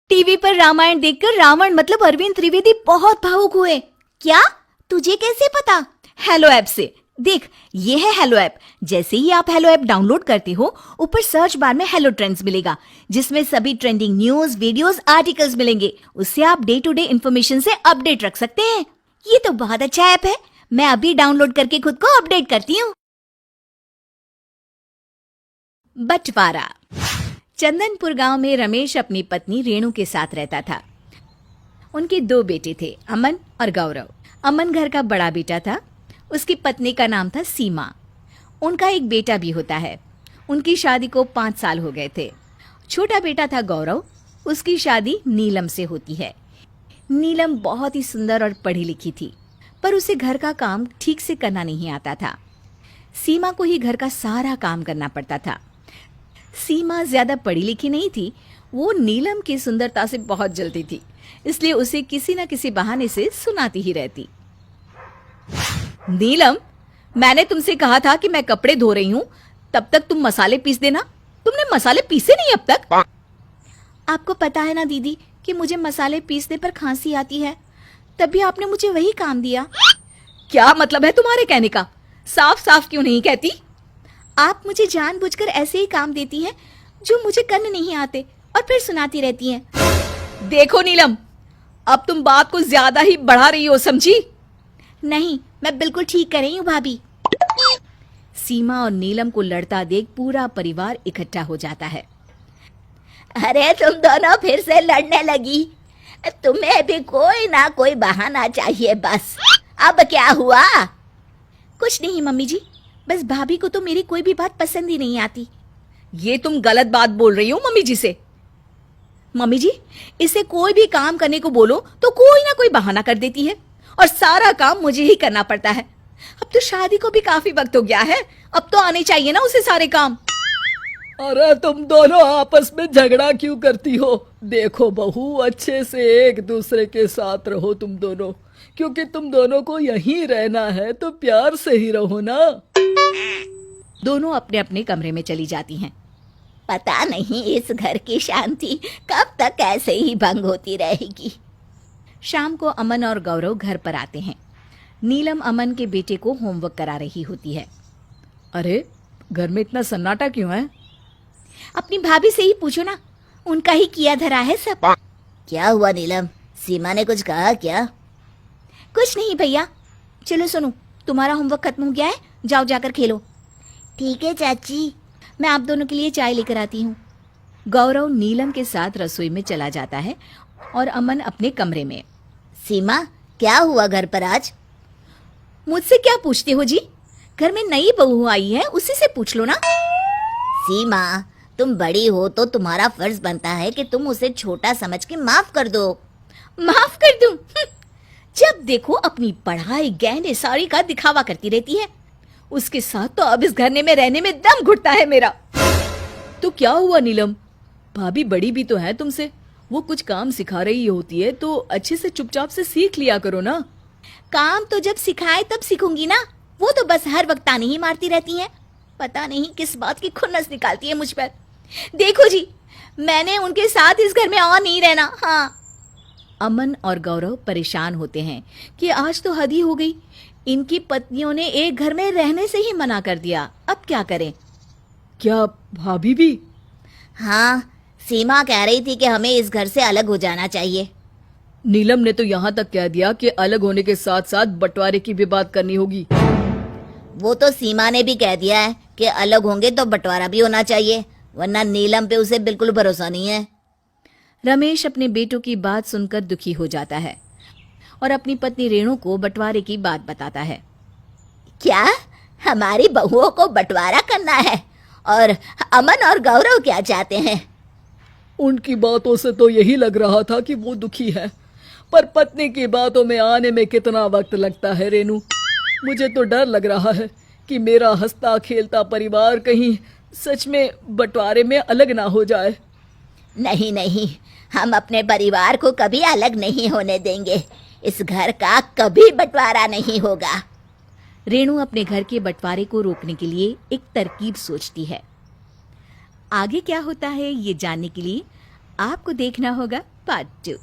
TV पर रामायण देखकर रावण मतलब अरविंद त्रिवेदी बहुत भावुक हुए। क्या? तुझे कैसे पता? हेलो ऐप से। देख, ये है हेलो ऐप। जैसे ही आप हेलो ऐप डाउनलोड करते हो, ऊपर सर्च बार में हेलो ट्रेंड्स मिलेगा, जिसमें सभी ट्रेंडिंग न्यूज, वीडियोस, आर्टिकल्स मिलेंगे। उससे आप डे टू डे इन्फॉर्मेशन से अपडेट रख सकते हैं। ये तो बहुत अच्छा ऐप है। मैं अभी डाउनलोड करके खुद को अपडेट करती हूँ। बंटवारा। चंदनपुर गांव में रमेश अपनी पत्नी रेणु के साथ रहता था। उनके 2 बेटे थे, अमन और गौरव। अमन घर का बड़ा बेटा था। उसकी पत्नी का नाम था सीमा। उनका एक बेटा भी होता है। उनकी शादी को 5 साल हो गए थे। छोटा बेटा था गौरव। उसकी शादी नीलम से होती है। नीलम बहुत ही सुंदर और पढ़ी लिखी थी, पर उसे घर का काम ठीक से करना नहीं आता था। सीमा को ही घर का सारा काम करना पड़ता था। सीमा ज्यादा पढ़ी लिखी नहीं थी। वो नीलम की सुंदरता से बहुत जलती थी, इसलिए उसे किसी न किसी बहाने से सुनाती ही रहती। नीलम, मैंने तुमसे कहा था कि मैं कपड़े धो रही हूँ, तब तक तुम मसाले पीस देना। तुमने मसाले पीसे नहीं अब तक। आपको पता है ना दीदी कि मुझे मसाले पीसने पर खांसी आती है, तभी आपने मुझे वही काम दिया। क्या मतलब है तुम्हारे कहने का? साफ साफ क्यों नहीं कहती? आप मुझे जानबूझकर ऐसे ही काम देती हैं जो मुझे करने नहीं आते, और फिर सुनाती रहती हैं। देखो नीलम, अब तुम बात को ज्यादा ही बढ़ा रही हो, समझी? नहीं, मैं बिल्कुल ठीक कर रही हूँ भाभी। सीमा और नीलम को लड़ता देख पूरा परिवार इकट्ठा हो जाता है। अरे तुम दोनों फिर से लड़ने लगी। तुम्हें भी कोई ना कोई बहाना चाहिए बस। अब क्या हुआ? कुछ नहीं मम्मी जी, बस भाभी को तो मेरी कोई भी बात पसंद ही नहीं आती। ये तुम गलत बात बोल रही हो मम्मी जी से। मम्मी जी, इसे कोई भी काम करने को बोलो तो कोई ना कोई बहाना कर देती है, और सारा काम मुझे ही करना पड़ता है। अब तो शादी को भी काफी वक्त हो गया है, अब तो आने चाहिए ना उसे सारे काम। अरे तुम दोनों आपस में झगड़ा क्यों करती हो? देखो बहू, अच्छे से एक दूसरे के साथ रहो तुम दोनों, क्योंकि तुम दोनों को यहीं रहना है तो प्यार से ही रहो ना। दोनों अपने अपने कमरे में चली जाती हैं। पता नहीं इस घर की शांति कब तक ऐसे ही भंग होती रहेगी। शाम को अमन और गौरव घर पर आते हैं। नीलम अमन के बेटे को होमवर्क करा रही होती है। अरे, घर में इतना सन्नाटा क्यों है? अपनी भाभी से ही पूछो ना, उनका ही किया धरा है सब। क्या हुआ नीलम? सीमा ने कुछ कहा क्या? कुछ नहीं भैया। चलो सुनो, तुम्हारा होमवर्क खत्म हो गया है, जाओ जाकर खेलो। ठीक है चाची। मैं आप दोनों के लिए चाय लेकर आती हूँ। गौरव नीलम के साथ रसोई में चला जाता है और अमन अपने कमरे में। सीमा, क्या हुआ घर पर आज? मुझसे क्या पूछते हो जी? घर में नई बहू आई है, उसी से पूछ लो ना। सीमा, तुम बड़ी हो तो तुम्हारा फर्ज बनता है कि तुम उसे छोटा समझ के माफ कर दो। माफ कर दूं? जब देखो अपनी पढ़ाई, गहने, साड़ी का दिखावा करती रहती है। उसके साथ तो अब इस घर में रहने में दम घुटता है मेरा। तो क्या हुआ नीलम? भाभी बड़ी भी तो है तुमसे, वो कुछ काम सिखा रही होती है तो अच्छे से चुपचाप से सीख लिया करो ना। काम तो जब सिखाए तब सीखूंगी ना। वो तो बस हर वक्त ताने ही मारती रहती हैं। पता नहीं किस बात की खुन्नस निकालती है मुझ पर। देखो जी, मैंने उनके साथ इस घर में और नहीं रहना। हाँ। अमन और गौरव परेशान होते हैं कि आज तो हद ही हो गई। इनकी पत्नियों ने एक घर में रहने से ही मना कर दिया, अब क्या करें? क्या भाभी भी? हाँ, सीमा कह रही थी कि हमें इस घर से अलग हो जाना चाहिए। नीलम ने तो यहाँ तक कह दिया कि अलग होने के साथ साथ बंटवारे की भी बात करनी होगी। वो तो सीमा ने भी कह दिया है कि अलग होंगे तो बंटवारा भी होना चाहिए, वरना नीलम पे उसे बिल्कुल भरोसा नहीं है। रमेश अपने बेटों की बात सुनकर दुखी हो जाता है और अपनी पत्नी रेणु को बंटवारे की बात बताता है। क्या हमारी बहुओं को बंटवारा करना है? और अमन और गौरव क्या चाहते हैं? उनकी बातों से तो यही लग रहा था कि वो दुखी है, पर पत्नी की बातों में आने में कितना वक्त लगता है रेणु। मुझे तो डर लग रहा है कि मेरा हंसता खेलता परिवार कहीं सच में बंटवारे में अलग ना हो जाए। नहीं नहीं, हम अपने परिवार को कभी अलग नहीं होने देंगे। इस घर का कभी बंटवारा नहीं होगा। रेणु अपने घर के बंटवारे को रोकने के लिए एक तरकीब सोचती है। आगे क्या होता है ये जानने के लिए आपको देखना होगा पार्ट 2।